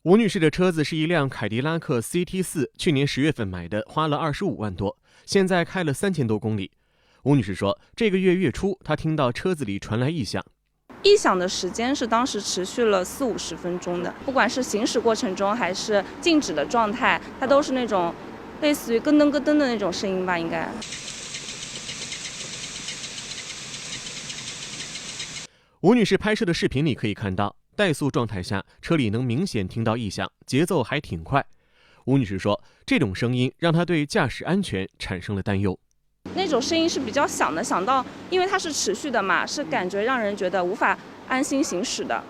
吴女士的车子是一辆凯迪拉克 CT4， 去年10月份买的，花了25万多，现在开了3000多公里。吴女士说，这个月月初，她听到车子里传来异响，异响的时间是当时持续了40-50分钟的，不管是行驶过程中还是静止的状态，它都是那种类似于咯噔咯噔的那种声音吧，应该。吴女士拍摄的视频里可以看到，怠速状态下，车里能明显听到异响，节奏还挺快。吴女士说，这种声音让她对驾驶安全产生了担忧。那种声音是比较响的，响到因为它是持续的嘛，是感觉让人觉得无法安心行驶的。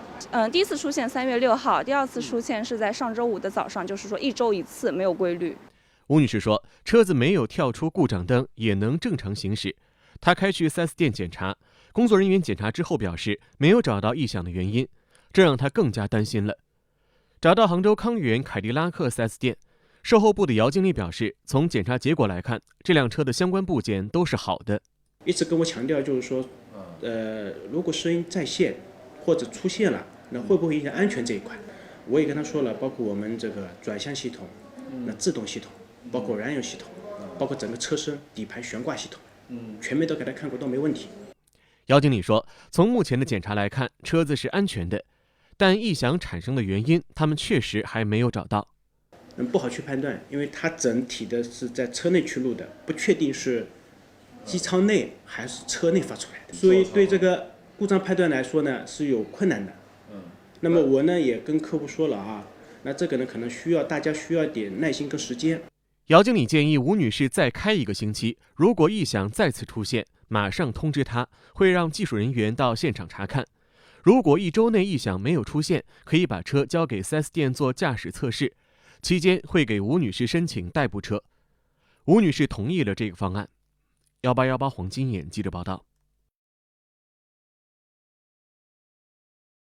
第一次出现3月6号，第二次出现是在上周5的早上，就是说1周1次，没有规律。吴女士说，车子没有跳出故障灯，也能正常行驶。她开去 4S 店检查，工作人员检查之后表示没有找到异响的原因，这让她更加担心了。找到杭州康源凯迪拉克 4S 店，售后部的姚经理表示，从检查结果来看，这辆车的相关部件都是好的。一直跟我强调就是说，如果声音再现或者出现了，那会不会影响安全这一块？我也跟他说了，包括我们这个转向系统、那制动系统，包括燃油系统，包括整个车身、底盘悬挂系统，全面都给他看过，都没问题。姚经理说，从目前的检查来看，车子是安全的，但异响产生的原因，他们确实还没有找到。不好去判断，因为它整体的是在车内驱入的，不确定是机舱内还是车内发出来的，所以对这个故障判断来说呢是有困难的。那么我呢也跟客户说了啊，那这个呢可能大家需要点耐心跟时间。姚经理建议吴女士再开1个星期，如果异响再次出现，马上通知她，会让技术人员到现场查看。如果1周内异响没有出现，可以把车交给 4S 店做驾驶测试，期间会给吴女士申请代步车。吴女士同意了这个方案。1818黄金眼记者报道。